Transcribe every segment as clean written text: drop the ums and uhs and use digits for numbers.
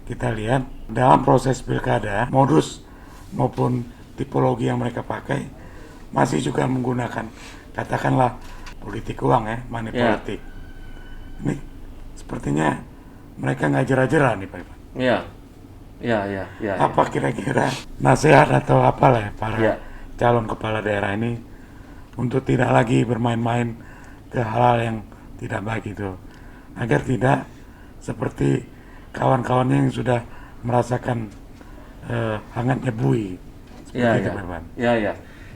kita lihat dalam proses pilkada, modus maupun tipologi yang mereka pakai masih juga menggunakan katakanlah politik uang ya, money politik. Ini sepertinya mereka nggak jera-jera nih Pak Ivan. Apa kira-kira nasihat atau apalah ya para calon kepala daerah ini untuk tidak lagi bermain-main ke hal-hal yang tidak baik itu, agar tidak seperti kawan-kawannya yang sudah merasakan hangatnya bui seperti itu Pak Ivan.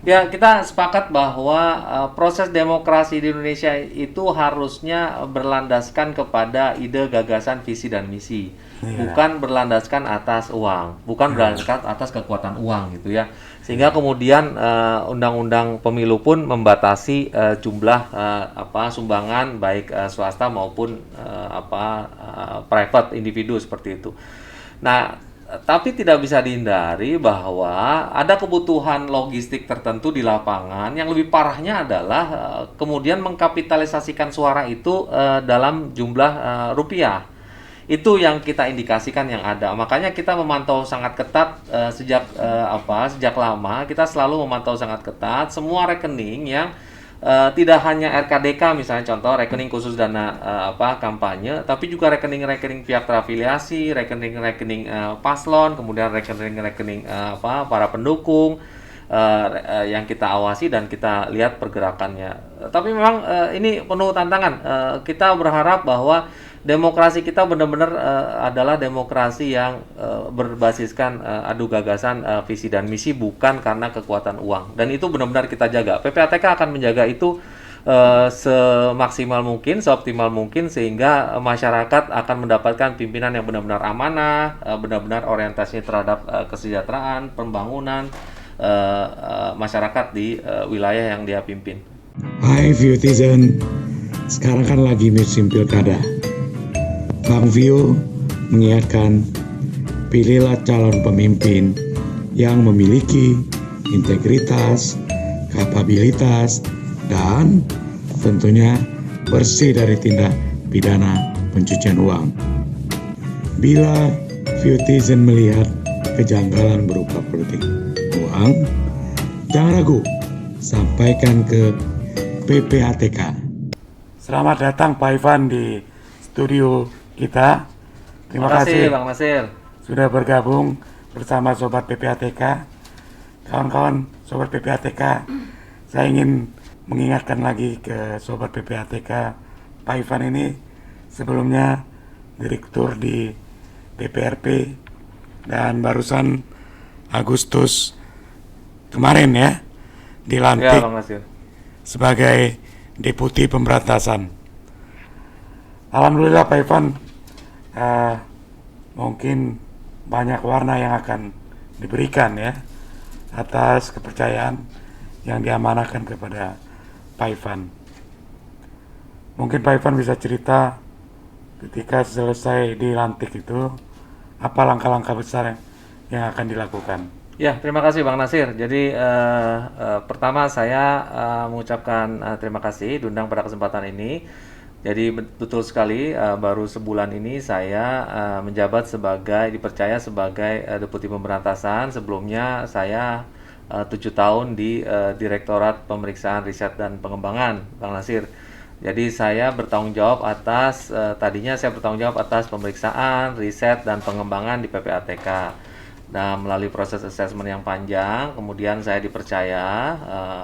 Ya, kita sepakat bahwa proses demokrasi di Indonesia itu harusnya berlandaskan kepada ide, gagasan, visi, dan misi. Bukan berlandaskan atas uang, bukan berlandaskan atas kekuatan uang gitu ya. Sehingga kemudian undang-undang pemilu pun membatasi jumlah sumbangan baik swasta maupun private individu seperti itu. Nah, tapi tidak bisa dihindari bahwa ada kebutuhan logistik tertentu di lapangan yang lebih parahnya adalah kemudian mengkapitalisasikan suara itu dalam jumlah rupiah. Itu yang kita indikasikan yang ada. Makanya kita memantau sangat ketat sejak lama kita selalu memantau sangat ketat semua rekening yang tidak hanya RKDK misalnya contoh rekening khusus dana kampanye, tapi juga rekening-rekening pihak terafiliasi, rekening-rekening paslon, kemudian rekening-rekening para pendukung yang kita awasi dan kita lihat pergerakannya. Tapi memang ini penuh tantangan. Kita berharap bahwa demokrasi kita benar-benar adalah demokrasi yang berbasiskan adu gagasan, visi dan misi, bukan karena kekuatan uang. Dan itu benar-benar kita jaga. PPATK akan menjaga itu semaksimal mungkin, seoptimal mungkin, sehingga masyarakat akan mendapatkan pimpinan yang benar-benar amanah, benar-benar orientasinya terhadap kesejahteraan, pembangunan masyarakat di wilayah yang dia pimpin. Hai Viewtizen, sekarang kan lagi musim pilkada. Bang Vio mengingatkan, pilihlah calon pemimpin yang memiliki integritas, kapabilitas, dan tentunya bersih dari tindak pidana pencucian uang. Bila Viewtizen melihat kejanggalan berupa politik uang, jangan ragu, sampaikan ke PPATK. Selamat datang Pak Ivan di studio kita. Terima kasih Bang Nasir sudah bergabung bersama Sobat PPATK. Kawan-kawan Sobat PPATK, saya ingin mengingatkan lagi ke Sobat PPATK, Pak Ivan ini sebelumnya direktur di DPRP dan barusan Agustus kemarin ya dilantik sebagai Deputi Pemberantasan. Alhamdulillah Pak Ivan, mungkin banyak warna yang akan diberikan ya atas kepercayaan yang diamanahkan kepada Pak Ivan. Mungkin Pak Ivan bisa cerita ketika selesai dilantik itu apa langkah-langkah besar yang akan dilakukan. Ya, terima kasih Bang Nasir. Jadi pertama saya mengucapkan terima kasih diundang pada kesempatan ini. Jadi betul sekali baru sebulan ini saya menjabat dipercaya sebagai Deputi Pemberantasan. Sebelumnya saya 7 tahun di Direktorat Pemeriksaan Riset dan Pengembangan, Bang Nasir. Jadi saya bertanggung jawab tadinya saya bertanggung jawab atas pemeriksaan, riset, dan pengembangan di PPATK. Nah, melalui proses assessment yang panjang, kemudian saya dipercaya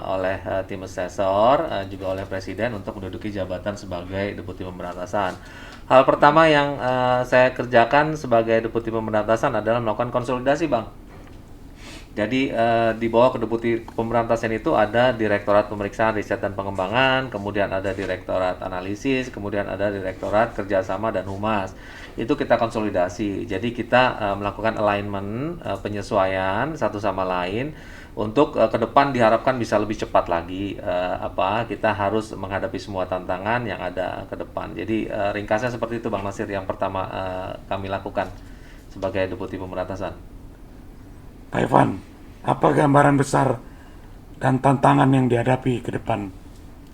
oleh tim asesor, juga oleh Presiden untuk menduduki jabatan sebagai Deputi Pemberantasan. Hal pertama yang saya kerjakan sebagai Deputi Pemberantasan adalah melakukan konsolidasi, Bang. Jadi di bawah Deputi Pemberantasan itu ada Direktorat Pemeriksaan Riset dan Pengembangan, kemudian ada Direktorat Analisis, kemudian ada Direktorat Kerjasama dan Humas. Itu kita konsolidasi. Jadi kita melakukan alignment, penyesuaian satu sama lain untuk ke depan diharapkan bisa lebih cepat lagi. Kita harus menghadapi semua tantangan yang ada ke depan. Jadi ringkasnya seperti itu Bang Nasir yang pertama kami lakukan sebagai Deputi Pemberantasan. Pak Ivan, apa gambaran besar dan tantangan yang dihadapi ke depan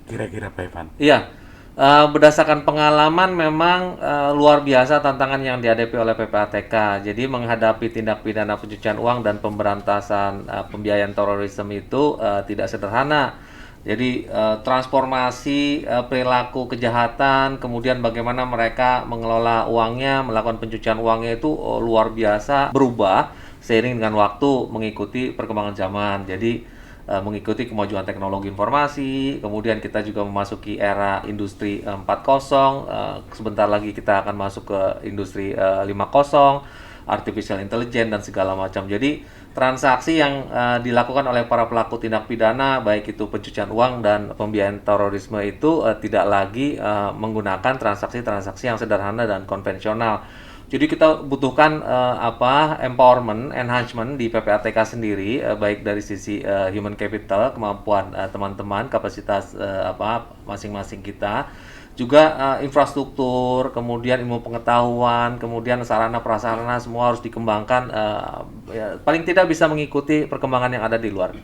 kira-kira Pak Ivan? Iya, Berdasarkan pengalaman memang luar biasa tantangan yang dihadapi oleh PPATK. Jadi menghadapi tindak pidana pencucian uang dan pemberantasan pembiayaan terorisme itu tidak sederhana. Jadi transformasi perilaku kejahatan, kemudian bagaimana mereka mengelola uangnya, melakukan pencucian uangnya itu luar biasa berubah seiring dengan waktu mengikuti perkembangan zaman. Jadi mengikuti kemajuan teknologi informasi, kemudian kita juga memasuki era industri 4.0, sebentar lagi kita akan masuk ke industri 5.0, artificial intelligence dan segala macam. Jadi transaksi yang dilakukan oleh para pelaku tindak pidana, baik itu pencucian uang dan pembiayaan terorisme itu tidak lagi menggunakan transaksi-transaksi yang sederhana dan konvensional. Jadi kita butuhkan empowerment, enhancement di PPATK sendiri, baik dari sisi human capital, kemampuan teman-teman, kapasitas masing-masing kita, juga infrastruktur, kemudian ilmu pengetahuan, kemudian sarana prasarana semua harus dikembangkan, paling tidak bisa mengikuti perkembangan yang ada di luar.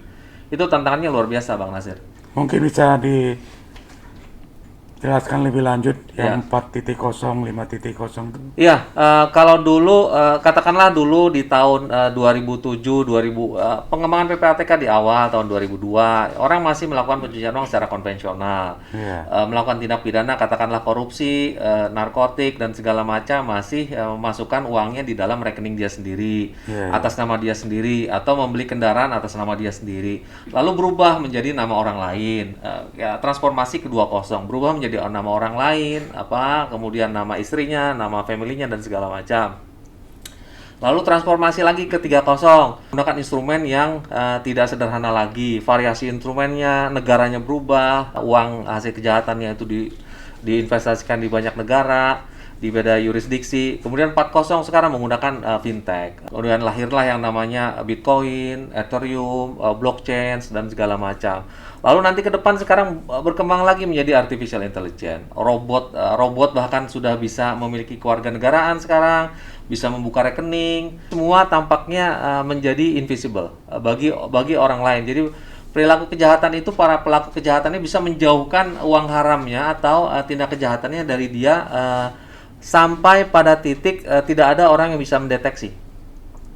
Itu tantangannya luar biasa, Bang Nasir. Mungkin bisa dijelaskan lebih lanjut Ya. yang 4.0, 5.0 itu. Iya, kalau dulu katakanlah dulu di tahun 2007, 2000 pengembangan PPATK di awal tahun 2002, orang masih melakukan pencucian uang secara konvensional. Iya. Melakukan tindak pidana katakanlah korupsi, narkotik dan segala macam masih memasukkan uangnya di dalam rekening dia sendiri, Iya. atas nama dia sendiri atau membeli kendaraan atas nama dia sendiri. Lalu berubah menjadi nama orang lain. Transformasi ke 2.0, berubah menjadi nama orang lain, kemudian nama istrinya, nama familynya dan segala macam. Lalu transformasi lagi ke 3.0, menggunakan instrumen yang tidak sederhana lagi, variasi instrumennya, negaranya berubah, uang hasil kejahatannya itu diinvestasikan di banyak negara, di beda yurisdiksi. Kemudian 4.0 sekarang menggunakan fintech. Kemudian lahirlah yang namanya Bitcoin, Ethereum, blockchain dan segala macam. Lalu nanti ke depan sekarang berkembang lagi menjadi artificial intelligence. Robot bahkan sudah bisa memiliki kewarganegaraan sekarang, bisa membuka rekening. Semua tampaknya menjadi invisible bagi orang lain. Jadi perilaku kejahatan itu, para pelaku kejahatannya bisa menjauhkan uang haramnya atau tindak kejahatannya dari dia sampai pada titik tidak ada orang yang bisa mendeteksi.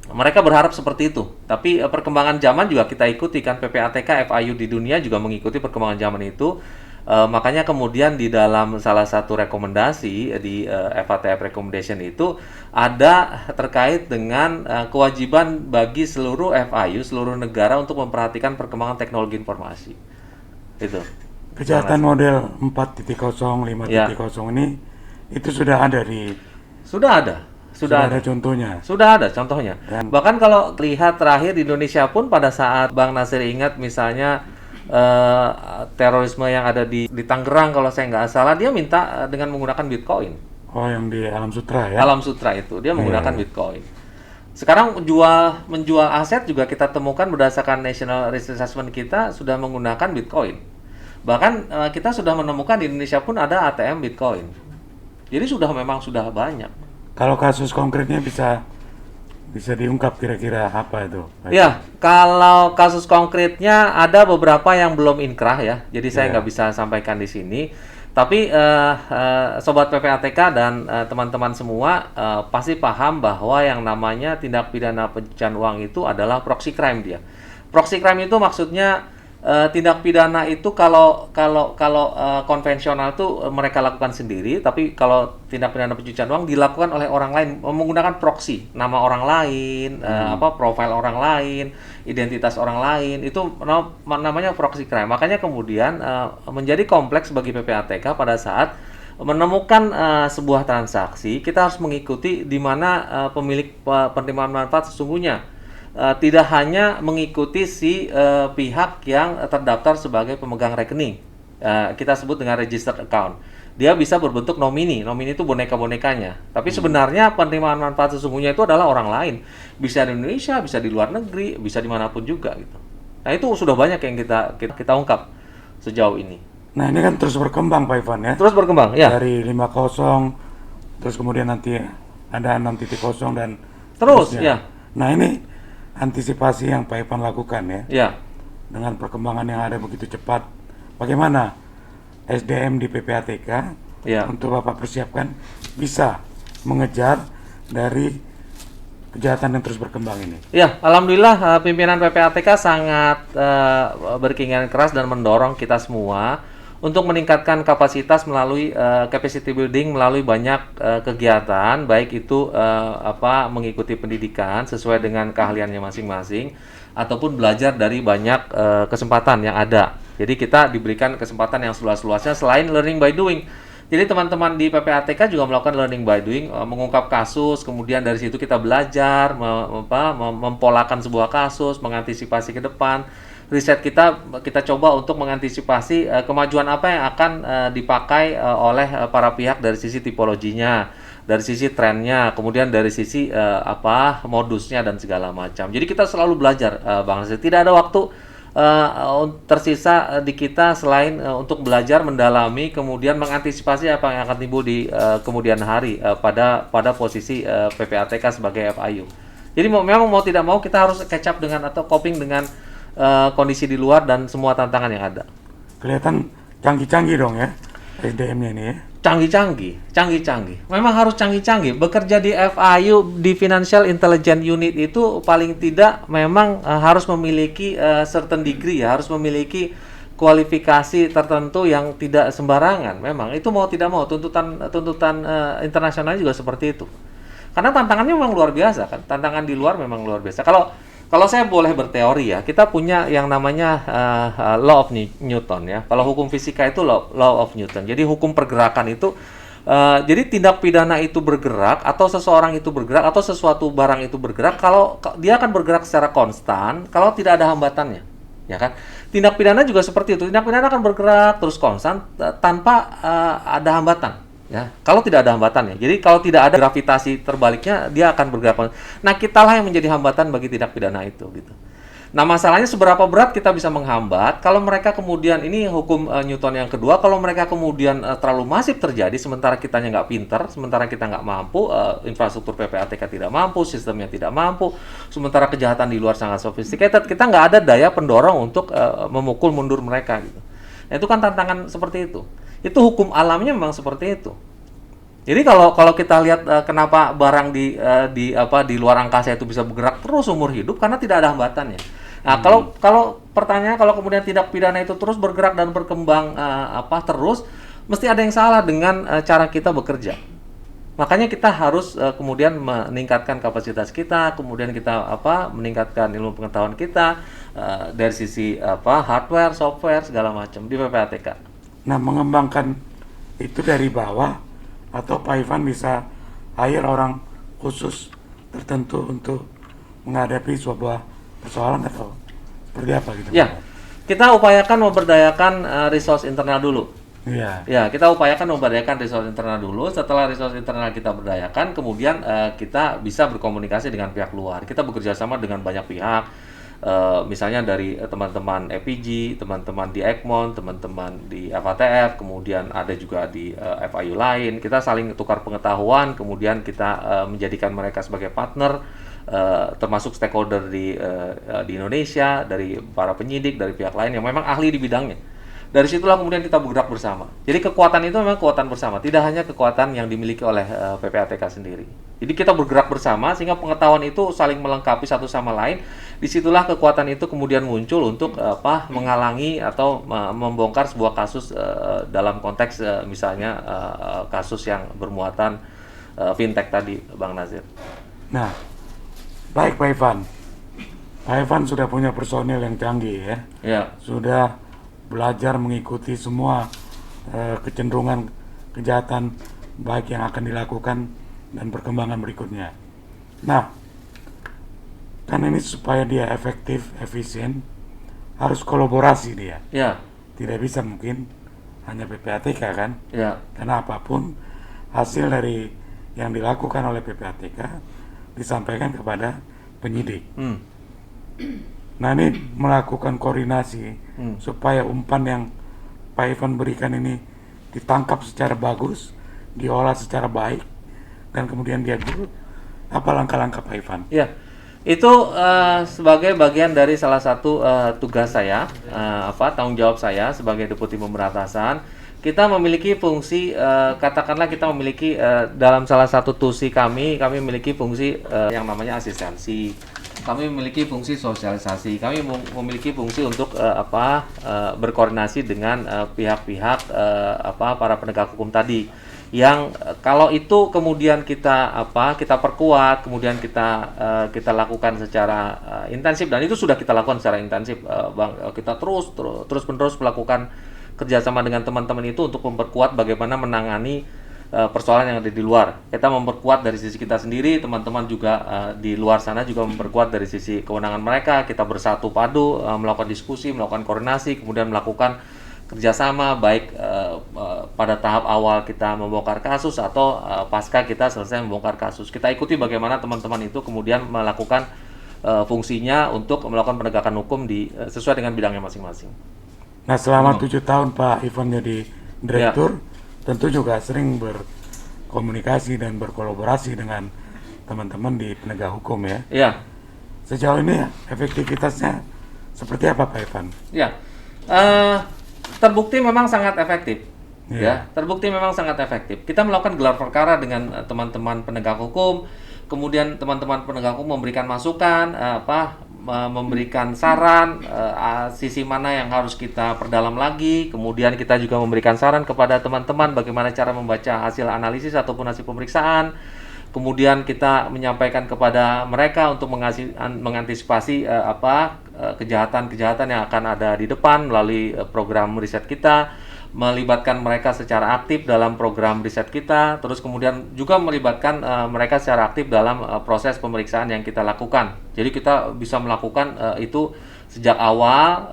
Mereka berharap seperti itu, tapi perkembangan zaman juga kita ikuti kan. PPATK, FIU di dunia juga mengikuti perkembangan zaman itu. Makanya kemudian di dalam salah satu rekomendasi di FATF recommendation itu ada terkait dengan kewajiban bagi seluruh FIU, seluruh negara untuk memperhatikan perkembangan teknologi informasi. Itu. Kejahatan model 4.0, 5.0 ini itu sudah ada Sudah ada. Sudah ada contohnya. Sudah ada contohnya. Dan Bahkan kalau lihat terakhir di Indonesia pun pada saat Bang Nasir ingat misalnya terorisme yang ada di Tangerang kalau saya nggak salah, dia minta dengan menggunakan Bitcoin. Oh, yang di Alam Sutra ya? Alam Sutra itu dia menggunakan Bitcoin. Sekarang menjual aset juga kita temukan berdasarkan National Risk Assessment kita sudah menggunakan Bitcoin. Bahkan kita sudah menemukan di Indonesia pun ada ATM Bitcoin. Jadi memang sudah banyak. Kalau kasus konkretnya bisa diungkap kira-kira apa itu? Ya, kalau kasus konkretnya ada beberapa yang belum inkrah ya, jadi saya nggak bisa sampaikan di sini. Tapi sobat PPATK dan teman-teman semua pasti paham bahwa yang namanya tindak pidana pencucian uang itu adalah proxy crime dia. Proxy crime itu maksudnya tindak pidana itu kalau konvensional tuh mereka lakukan sendiri, tapi kalau tindak pidana pencucian uang dilakukan oleh orang lain menggunakan proxy, nama orang lain, profil orang lain, identitas orang lain, itu namanya proxy crime. Makanya kemudian menjadi kompleks bagi PPATK pada saat menemukan sebuah transaksi, kita harus mengikuti di mana pemilik penerimaan manfaat sesungguhnya. Tidak hanya mengikuti si pihak yang terdaftar sebagai pemegang rekening, kita sebut dengan registered account. Dia bisa berbentuk nomini itu boneka-bonekanya. Tapi sebenarnya penerimaan manfaat sesungguhnya itu adalah orang lain. Bisa di Indonesia, bisa di luar negeri, bisa dimanapun juga gitu. Nah itu sudah banyak yang kita ungkap sejauh ini. Nah ini kan terus berkembang Pak Ivan ya? Terus berkembang, ya. Dari 5.0, terus kemudian nanti ada 6.0 dan Terus, seterusnya. ya. Nah ini antisipasi yang Pak Ivan lakukan ya, Ya. dengan perkembangan yang ada begitu cepat, bagaimana SDM di PPATK Ya. untuk Bapak persiapkan bisa mengejar dari kejahatan yang terus berkembang ini. Ya, alhamdulillah pimpinan PPATK sangat berkeinginan keras dan mendorong kita semua untuk meningkatkan kapasitas melalui capacity building melalui banyak kegiatan, baik itu mengikuti pendidikan sesuai dengan keahliannya masing-masing ataupun belajar dari banyak kesempatan yang ada. Jadi kita diberikan kesempatan yang seluas-luasnya selain learning by doing. Jadi teman-teman di PPATK juga melakukan learning by doing, mengungkap kasus, kemudian dari situ kita belajar, mempolakan sebuah kasus, mengantisipasi ke depan. Riset kita coba untuk mengantisipasi kemajuan apa yang akan dipakai oleh para pihak dari sisi tipologinya, dari sisi trennya, kemudian dari sisi modusnya dan segala macam. Jadi kita selalu belajar, Bang Nasir. Tidak ada waktu tersisa di kita selain untuk belajar, mendalami, kemudian mengantisipasi apa yang akan timbul di kemudian hari pada posisi PPATK sebagai FIU. Jadi memang mau tidak mau kita harus catch up dengan atau coping dengan kondisi di luar dan semua tantangan yang ada. Kelihatan canggih-canggih dong ya SDM-nya ini ya. Canggih-canggih. Memang harus canggih-canggih. Bekerja di FIU, di Financial Intelligence Unit itu paling tidak memang harus memiliki certain degree ya, harus memiliki kualifikasi tertentu yang tidak sembarangan. Memang itu mau tidak mau tuntutan internasional juga seperti itu. Karena tantangannya memang luar biasa kan. Tantangan di luar memang luar biasa. Kalau saya boleh berteori ya, kita punya yang namanya law of Newton ya. Kalau hukum fisika itu law of Newton. Jadi hukum pergerakan itu, jadi tindak pidana itu bergerak atau seseorang itu bergerak atau sesuatu barang itu bergerak kalau dia akan bergerak secara konstan kalau tidak ada hambatannya, ya kan? Tindak pidana juga seperti itu. Tindak pidana akan bergerak terus konstan tanpa ada hambatan. Ya, kalau tidak ada hambatannya. Jadi kalau tidak ada gravitasi terbaliknya, dia akan bergerak. Nah, kitalah yang menjadi hambatan bagi tindak pidana itu, gitu. Nah, masalahnya seberapa berat kita bisa menghambat kalau mereka kemudian, ini hukum Newton yang kedua, kalau mereka kemudian terlalu masif terjadi, sementara kitanya nggak pinter, sementara kita nggak mampu, infrastruktur PPATK tidak mampu, sistemnya tidak mampu, sementara kejahatan di luar sangat sophisticated, kita nggak ada daya pendorong untuk memukul mundur mereka, gitu. Nah, itu kan tantangan seperti itu. Itu hukum alamnya memang seperti itu. Jadi kalau kita lihat kenapa barang di luar angkasa itu bisa bergerak terus umur hidup karena tidak ada hambatannya. Nah, kalau pertanyaan kalau kemudian tindak pidana itu terus bergerak dan berkembang terus, mesti ada yang salah dengan cara kita bekerja. Makanya kita harus kemudian meningkatkan kapasitas kita, kemudian kita meningkatkan ilmu pengetahuan kita dari sisi hardware, software segala macam di PPATK. Nah, mengembangkan itu dari bawah atau Pak Ivan bisa hire orang khusus tertentu untuk menghadapi sebuah persoalan atau seperti apa gitu? Ya, kita upayakan memberdayakan resource internal dulu. Iya. Ya, kita upayakan memberdayakan resource internal dulu. Setelah resource internal kita berdayakan, kemudian kita bisa berkomunikasi dengan pihak luar. Kita bekerja sama dengan banyak pihak. Misalnya dari teman-teman EPG, teman-teman di Egmont, teman-teman di FATF, kemudian ada juga di FIU lain. Kita saling tukar pengetahuan, kemudian kita menjadikan mereka sebagai partner, termasuk stakeholder di Indonesia, dari para penyidik, dari pihak lain yang memang ahli di bidangnya. Dari situlah kemudian kita bergerak bersama. Jadi kekuatan itu memang kekuatan bersama, tidak hanya kekuatan yang dimiliki oleh PPATK sendiri. Jadi kita bergerak bersama sehingga pengetahuan itu saling melengkapi satu sama lain. Disitulah kekuatan itu kemudian muncul untuk menghalangi atau membongkar sebuah kasus dalam konteks misalnya kasus yang bermuatan fintech tadi, Bang Nazir. Nah, baik Pak Ivan. Pak Ivan sudah punya personil yang canggih ya. Ya. Sudah belajar mengikuti semua kecenderungan kejahatan baik yang akan dilakukan dan perkembangan berikutnya. Nah, kan ini supaya dia efektif, efisien, harus kolaborasi dia. Ya. Tidak bisa mungkin hanya PPATK kan? Ya. Karena apapun hasil dari yang dilakukan oleh PPATK disampaikan kepada penyidik. Nah, ini melakukan koordinasi supaya umpan yang Pak Ivan berikan ini ditangkap secara bagus, diolah secara baik, dan kemudian dia dulu. Apa langkah-langkah Pak Ivan? Ya, itu sebagai bagian dari salah satu tugas saya, tanggung jawab saya sebagai Deputi Pemberantasan. kita memiliki fungsi, katakanlah kita memiliki dalam salah satu tusi kami memiliki fungsi yang namanya asistensi. Kami memiliki fungsi sosialisasi. Kami memiliki fungsi untuk berkoordinasi dengan pihak-pihak para penegak hukum tadi. Yang kalau itu kemudian kita perkuat, kemudian kita lakukan secara intensif, dan itu sudah kita lakukan secara intensif, Bang. Kita terus-menerus melakukan kerjasama dengan teman-teman itu untuk memperkuat bagaimana menangani persoalan yang ada di luar. Kita memperkuat dari sisi kita sendiri, teman-teman juga di luar sana juga memperkuat dari sisi kewenangan mereka. Kita bersatu padu, melakukan diskusi, melakukan koordinasi, kemudian melakukan kerjasama baik pada tahap awal kita membongkar kasus atau pasca kita selesai membongkar kasus. Kita ikuti bagaimana teman-teman itu kemudian melakukan fungsinya untuk melakukan penegakan hukum sesuai dengan bidangnya masing-masing. Nah, selama 7 tahun Pak Ivan jadi direktur, tentu juga sering berkomunikasi dan berkolaborasi dengan teman-teman di penegak hukum ya. Iya. Sejauh ini efektivitasnya seperti apa Pak Ivan? Ya, terbukti memang sangat efektif. Ya, terbukti memang sangat efektif. Kita melakukan gelar perkara dengan teman-teman penegak hukum, kemudian teman-teman penegak hukum memberikan masukan, memberikan saran sisi mana yang harus kita perdalam lagi. Kemudian kita juga memberikan saran kepada teman-teman bagaimana cara membaca hasil analisis ataupun hasil pemeriksaan. Kemudian kita menyampaikan kepada mereka untuk mengantisipasi kejahatan-kejahatan yang akan ada di depan melalui program riset kita, melibatkan mereka secara aktif dalam program riset kita, terus kemudian juga melibatkan mereka secara aktif dalam proses pemeriksaan yang kita lakukan. Jadi kita bisa melakukan itu sejak awal,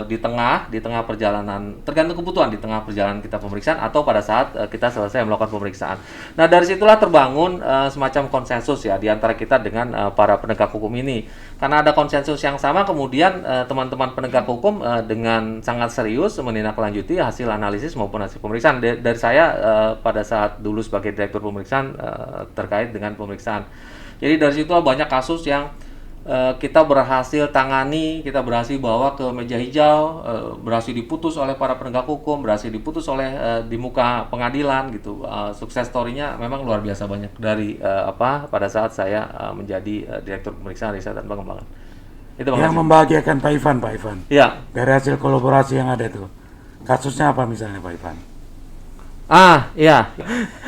di tengah perjalanan, tergantung kebutuhan di tengah perjalanan kita pemeriksaan atau pada saat kita selesai melakukan pemeriksaan. Nah, dari situlah terbangun semacam konsensus ya di antara kita dengan para penegak hukum ini. Karena ada konsensus yang sama, kemudian teman-teman penegak hukum dengan sangat serius menindaklanjuti hasil analisis maupun hasil pemeriksaan. Dari saya pada saat dulu sebagai direktur pemeriksaan terkait dengan pemeriksaan. Jadi dari situlah banyak kasus yang kita berhasil tangani, kita berhasil bawa ke meja hijau, berhasil diputus oleh para penegak hukum, berhasil diputus oleh di muka pengadilan gitu. Sukses story-nya memang luar biasa banyak dari pada saat saya menjadi direktur pemeriksaan riset dan pengembangan. Itu yang membahagiakan Pak Ivan. Ya. Dari hasil kolaborasi yang ada itu, kasusnya apa misalnya Pak Ivan? Iya,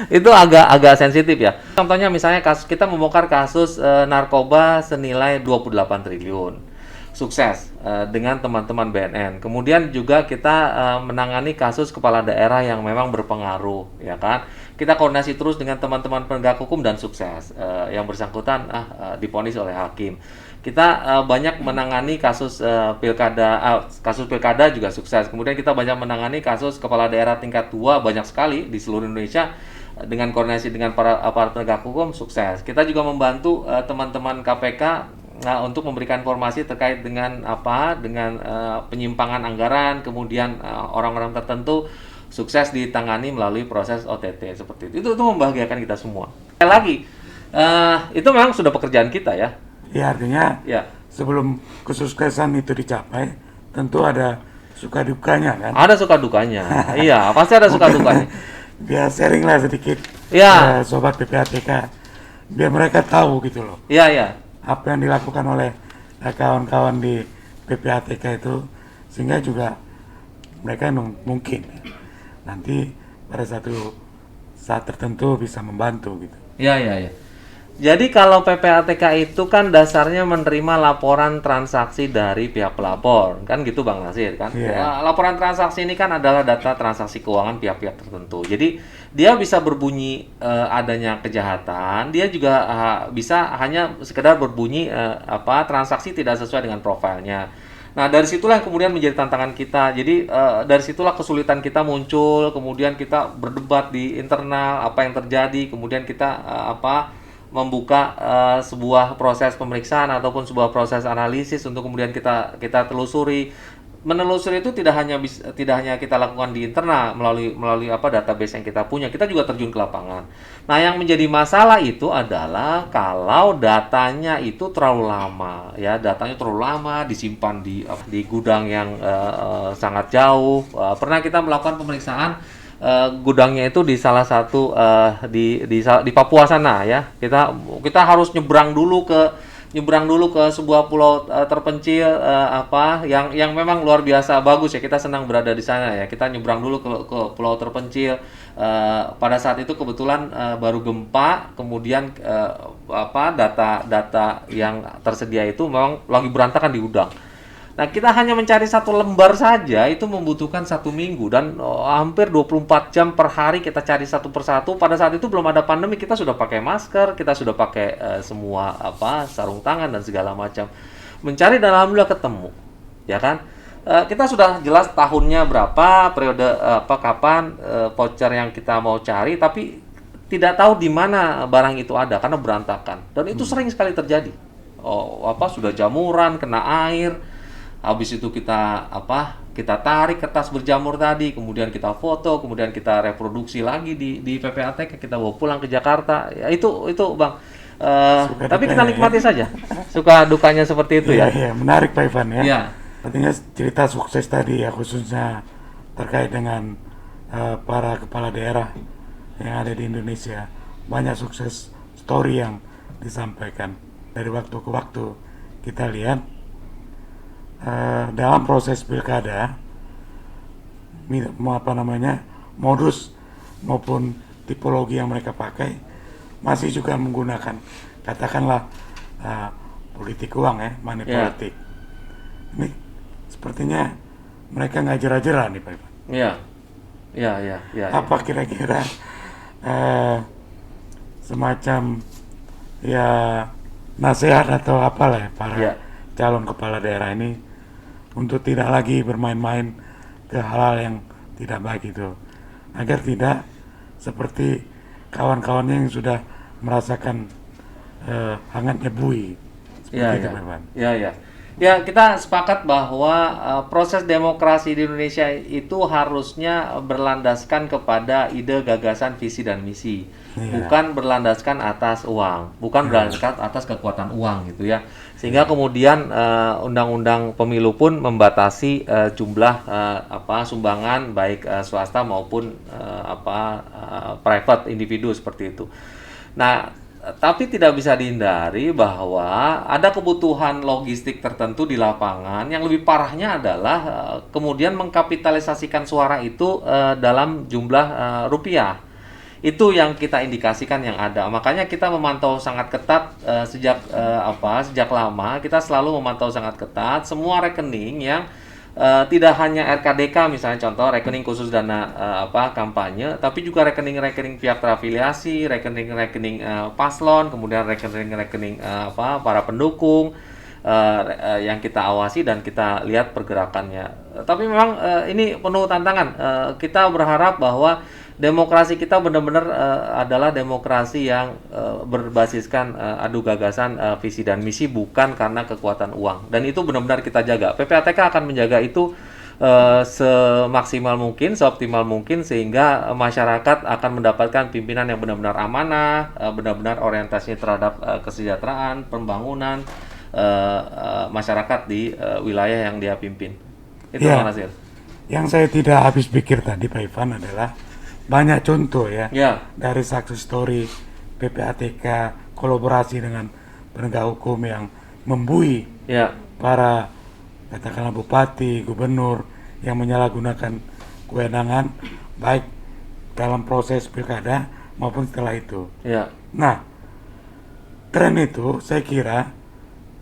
itu agak sensitif ya. Contohnya misalnya kita membongkar kasus narkoba senilai 28 triliun, sukses dengan teman-teman BNN. Kemudian juga kita menangani kasus kepala daerah yang memang berpengaruh, ya kan? Kita koordinasi terus dengan teman-teman penegak hukum dan sukses. Yang bersangkutan divonis oleh hakim. Kita banyak menangani kasus pilkada juga sukses. Kemudian kita banyak menangani kasus kepala daerah tingkat 2 banyak sekali di seluruh Indonesia dengan koordinasi dengan para aparat penegak hukum sukses. Kita juga membantu teman-teman KPK untuk memberikan informasi terkait dengan penyimpangan anggaran, kemudian orang-orang tertentu sukses ditangani melalui proses OTT seperti itu. Itu membahagiakan kita semua. Sekali lagi, itu memang sudah pekerjaan kita ya. Ya, artinya sebelum kesuksesan itu dicapai, tentu ada suka dukanya kan? Ada suka dukanya, iya pasti ada suka dukanya. Biar sharing lah sedikit, sobat PPATK, biar mereka tahu gitu loh. Iya. Apa yang dilakukan oleh kawan-kawan di PPATK itu, sehingga juga mereka mungkin nanti pada satu saat tertentu bisa membantu gitu. Iya. Jadi kalau PPATK itu kan dasarnya menerima laporan transaksi dari pihak pelapor, kan gitu Bang Nasir kan? Laporan transaksi ini kan adalah data transaksi keuangan pihak-pihak tertentu. Jadi dia bisa berbunyi adanya kejahatan, dia juga bisa hanya sekedar berbunyi transaksi tidak sesuai dengan profilnya. Nah, dari situlah yang kemudian menjadi tantangan kita. Jadi dari situlah kesulitan kita muncul, kemudian kita berdebat di internal apa yang terjadi, kemudian kita membuka sebuah proses pemeriksaan ataupun sebuah proses analisis untuk kemudian kita telusuri menelusuri itu tidak hanya kita lakukan di internal melalui apa database yang kita punya, kita juga terjun ke lapangan. Nah, yang menjadi masalah itu adalah kalau datanya itu terlalu lama, ya, datanya terlalu lama disimpan di gudang yang sangat jauh. Pernah kita melakukan pemeriksaan gudangnya itu di salah satu di Papua sana, ya. Kita harus nyebrang dulu ke sebuah pulau terpencil yang memang luar biasa bagus, ya. Kita senang berada di sana, ya. Kita nyebrang dulu ke pulau terpencil. Pada saat itu kebetulan baru gempa, kemudian data yang tersedia itu memang lagi berantakan di gudang. Nah, kita hanya mencari satu lembar saja itu membutuhkan 1 minggu, dan hampir 24 jam per hari kita cari satu persatu. Pada saat itu belum ada pandemi, kita sudah pakai masker, kita sudah pakai semua sarung tangan dan segala macam. Mencari dan alhamdulillah ketemu, ya kan? Kita sudah jelas tahunnya berapa, periode kapan voucher yang kita mau cari, tapi tidak tahu di mana barang itu ada karena berantakan. Dan itu sering sekali terjadi. Sudah jamuran, kena air. Habis itu kita tarik kertas berjamur tadi, kemudian kita foto, kemudian kita reproduksi lagi di PPATK, kita bawa pulang ke Jakarta. Ya, itu Bang. Tapi kita nikmati saja. Suka dukanya seperti itu, ya. Iya, menarik Pak Ivan, ya. Iya. Artinya cerita sukses tadi, ya, khususnya terkait dengan para kepala daerah yang ada di Indonesia. Banyak sukses story yang disampaikan. Dari waktu ke waktu kita lihat dalam proses pilkada, modus maupun tipologi yang mereka pakai masih juga menggunakan, katakanlah, politik uang, ya, money politik. Ini sepertinya mereka nggak jera-jera nih, Pak Ivan. Iya. Apa kira-kira semacam, ya, nasihat atau apalah, ya, para calon kepala daerah ini untuk tidak lagi bermain-main ke hal-hal yang tidak baik itu, agar tidak seperti kawan-kawannya yang sudah merasakan hangatnya bui seperti itu, Pak Ivan. Ya, kita sepakat bahwa proses demokrasi di Indonesia itu harusnya berlandaskan kepada ide, gagasan, visi dan misi, bukan berlandaskan atas uang, bukan berlandaskan atas kekuatan uang, gitu, ya. Sehingga kemudian undang-undang pemilu pun membatasi jumlah sumbangan baik swasta maupun private individu seperti itu. Nah, tapi tidak bisa dihindari bahwa ada kebutuhan logistik tertentu di lapangan. Yang lebih parahnya adalah kemudian mengkapitalisasikan suara itu dalam jumlah rupiah. Itu yang kita indikasikan yang ada. Makanya kita memantau sangat ketat sejak lama. Kita selalu memantau sangat ketat semua rekening yang tidak hanya RKDK, misalnya contoh rekening khusus dana kampanye, tapi juga rekening-rekening pihak terafiliasi, rekening-rekening paslon, kemudian rekening-rekening para pendukung yang kita awasi dan kita lihat pergerakannya. Tapi memang ini penuh tantangan. Kita berharap bahwa demokrasi kita benar-benar adalah demokrasi yang berbasiskan adu gagasan, visi dan misi, bukan karena kekuatan uang. Dan itu benar-benar kita jaga. PPATK akan menjaga itu semaksimal mungkin, seoptimal mungkin, sehingga masyarakat akan mendapatkan pimpinan yang benar-benar amanah, benar-benar orientasinya terhadap kesejahteraan, pembangunan masyarakat di wilayah yang dia pimpin. Itu, Pak Nasir. Yang saya tidak habis pikir tadi, Pak Ivan, adalah banyak contoh, ya, dari success story PPATK kolaborasi dengan penegak hukum yang membui para, katakanlah, bupati, gubernur yang menyalahgunakan kewenangan baik dalam proses pilkada maupun setelah itu. Nah, tren itu saya kira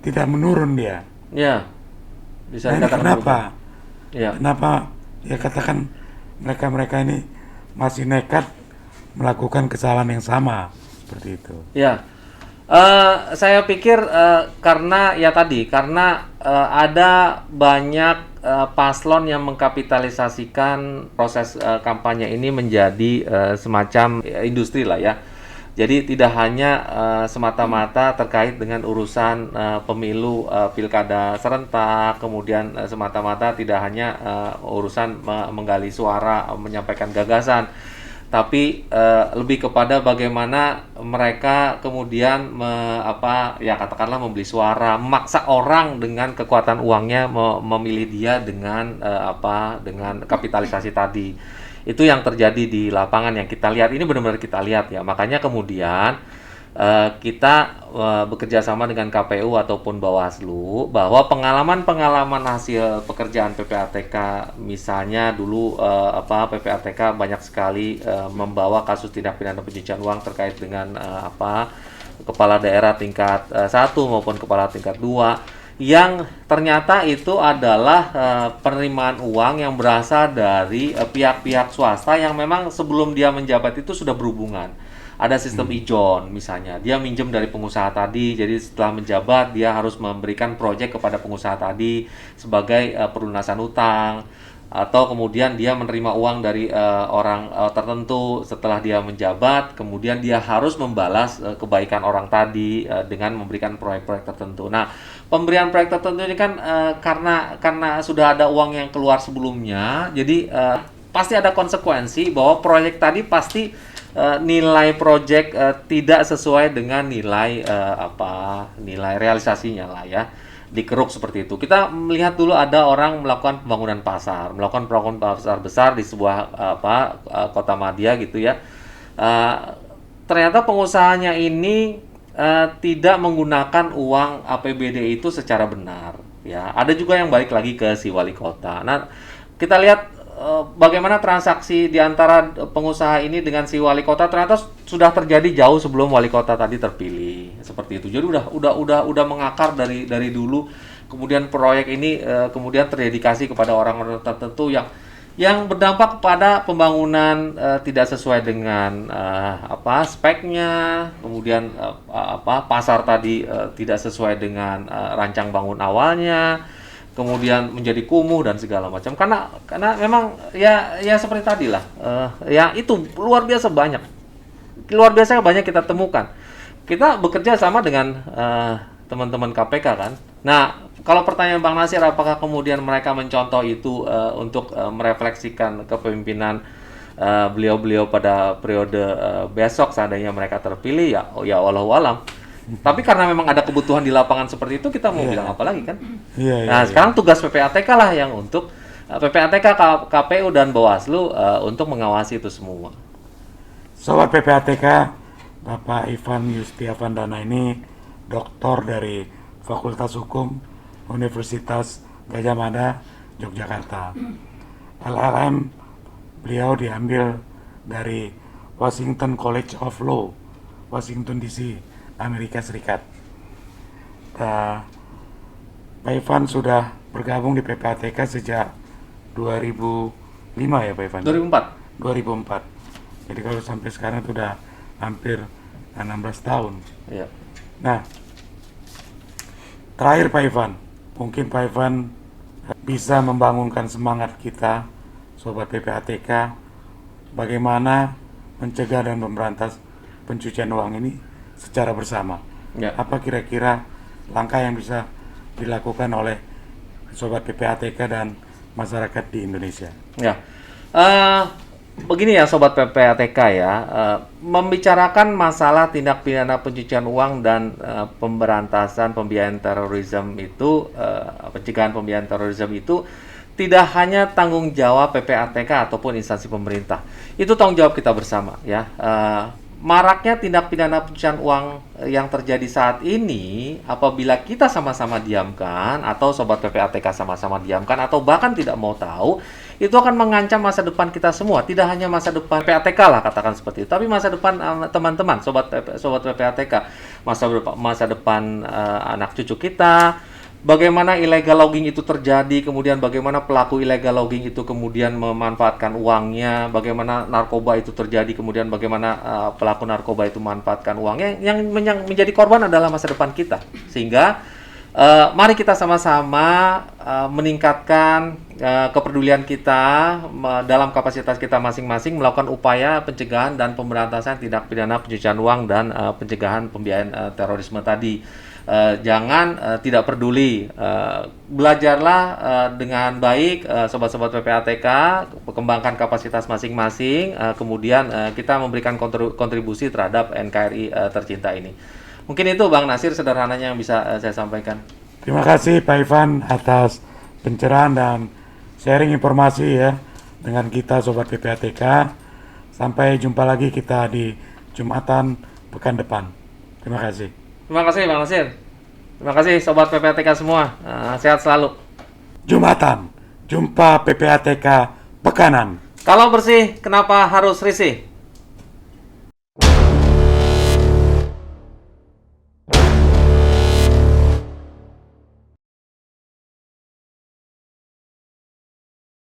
tidak menurun dia. Bisa nah, kenapa? Kenapa, ya, katakan mereka ini masih nekat melakukan kesalahan yang sama seperti itu? Saya pikir karena ada banyak paslon yang mengkapitalisasikan proses kampanye ini menjadi semacam industri lah, ya. Jadi tidak hanya semata-mata terkait dengan urusan pemilu pilkada serentak, kemudian semata-mata tidak hanya urusan menggali suara, menyampaikan gagasan, tapi lebih kepada bagaimana mereka kemudian ya katakanlah membeli suara, memaksa orang dengan kekuatan uangnya memilih dia dengan dengan kapitalisasi tadi. Itu yang terjadi di lapangan yang kita lihat. Ini benar-benar kita lihat ya. Makanya kemudian kita bekerja sama dengan KPU ataupun Bawaslu bahwa pengalaman-pengalaman hasil pekerjaan PPATK, misalnya dulu PPATK banyak sekali membawa kasus tindak pidana pencucian uang terkait dengan kepala daerah tingkat 1 maupun kepala tingkat 2 yang ternyata itu adalah penerimaan uang yang berasal dari pihak-pihak swasta yang memang sebelum dia menjabat itu sudah berhubungan. Ada sistem ijon misalnya, dia minjem dari pengusaha tadi, jadi setelah menjabat dia harus memberikan proyek kepada pengusaha tadi sebagai pelunasan utang, atau kemudian dia menerima uang dari orang tertentu setelah dia menjabat, kemudian dia harus membalas kebaikan orang tadi dengan memberikan proyek-proyek tertentu. Nah, pemberian proyek tertentu ini kan karena sudah ada uang yang keluar sebelumnya, jadi pasti ada konsekuensi bahwa proyek tadi pasti nilai proyek tidak sesuai dengan nilai nilai realisasinya lah ya. Dikeruk seperti itu. Kita melihat dulu ada orang melakukan pembangunan pasar besar di sebuah kota madya gitu ya. Ternyata pengusahanya ini tidak menggunakan uang APBD itu secara benar. Ya, ada juga yang balik lagi ke si wali kota. Nah, kita lihat bagaimana transaksi di antara pengusaha ini dengan si wali kota ternyata sudah terjadi jauh sebelum wali kota tadi terpilih seperti itu. Jadi udah mengakar dari dulu. Kemudian proyek ini kemudian terdedikasi kepada orang-orang tertentu yang berdampak kepada pembangunan tidak sesuai dengan speknya. Kemudian pasar tadi tidak sesuai dengan rancang bangun awalnya. Kemudian menjadi kumuh dan segala macam karena memang ya seperti tadi lah ya itu luar biasa banyak kita temukan. Kita bekerja sama dengan teman-teman KPK kan. Nah, kalau pertanyaan Bang Nasir apakah kemudian mereka mencontoh itu untuk merefleksikan kepemimpinan beliau-beliau pada periode besok seandainya mereka terpilih ya wallahu alam. Tapi karena memang ada kebutuhan di lapangan seperti itu, kita mau bilang apa lagi kan? Nah, sekarang tugas PPATK lah yang untuk PPATK, KPU dan Bawaslu untuk mengawasi itu semua. Sobat PPATK, Bapak Ivan Yustiavandana ini doktor dari Fakultas Hukum Universitas Gadjah Mada, Yogyakarta. LLM beliau diambil dari Washington College of Law, Washington DC, Amerika Serikat. Pak Ivan sudah bergabung di PPATK sejak 2005 ya Pak Ivan? 2004. Jadi kalau sampai sekarang sudah hampir 16 tahun. Iya. Nah, terakhir Pak Ivan, mungkin Pak Ivan bisa membangunkan semangat kita, Sobat PPATK, bagaimana mencegah dan memberantas pencucian uang ini secara bersama. Ya. Apa kira-kira langkah yang bisa dilakukan oleh Sobat PPATK dan masyarakat di Indonesia? Ya, begini ya Sobat PPATK ya, membicarakan masalah tindak pidana pencucian uang dan pemberantasan pembiayaan terorisme itu, pencegahan pembiayaan terorisme itu tidak hanya tanggung jawab PPATK ataupun instansi pemerintah. Itu tanggung jawab kita bersama ya. Maraknya tindak pidana pencucian uang yang terjadi saat ini, apabila kita sama-sama diamkan atau Sobat PPATK sama-sama diamkan atau bahkan tidak mau tahu, itu akan mengancam masa depan kita semua. Tidak hanya masa depan PPATK lah katakan seperti itu, tapi masa depan teman-teman Sobat PPATK, masa depan anak cucu kita. Bagaimana illegal logging itu terjadi, kemudian bagaimana pelaku illegal logging itu kemudian memanfaatkan uangnya, bagaimana narkoba itu terjadi, kemudian bagaimana pelaku narkoba itu memanfaatkan uangnya, yang menjadi korban adalah masa depan kita. Sehingga Mari kita sama-sama meningkatkan kepedulian kita dalam kapasitas kita masing-masing melakukan upaya pencegahan dan pemberantasan tindak pidana pencucian uang dan pencegahan pembiayaan terorisme tadi. Jangan tidak peduli, belajarlah dengan baik, sobat-sobat PPATK, kembangkan kapasitas masing-masing, kemudian kita memberikan kontribusi terhadap NKRI tercinta ini. Mungkin itu Bang Nasir sederhananya yang bisa saya sampaikan. Terima kasih Pak Ivan atas pencerahan dan sharing informasi ya dengan kita Sobat PPATK. Sampai jumpa lagi kita di Jumatan pekan depan. Terima kasih. Terima kasih Bang Nasir. Terima kasih Sobat PPATK semua. Sehat selalu. Jumatan, jumpa PPATK pekanan. Kalau bersih, kenapa harus risih?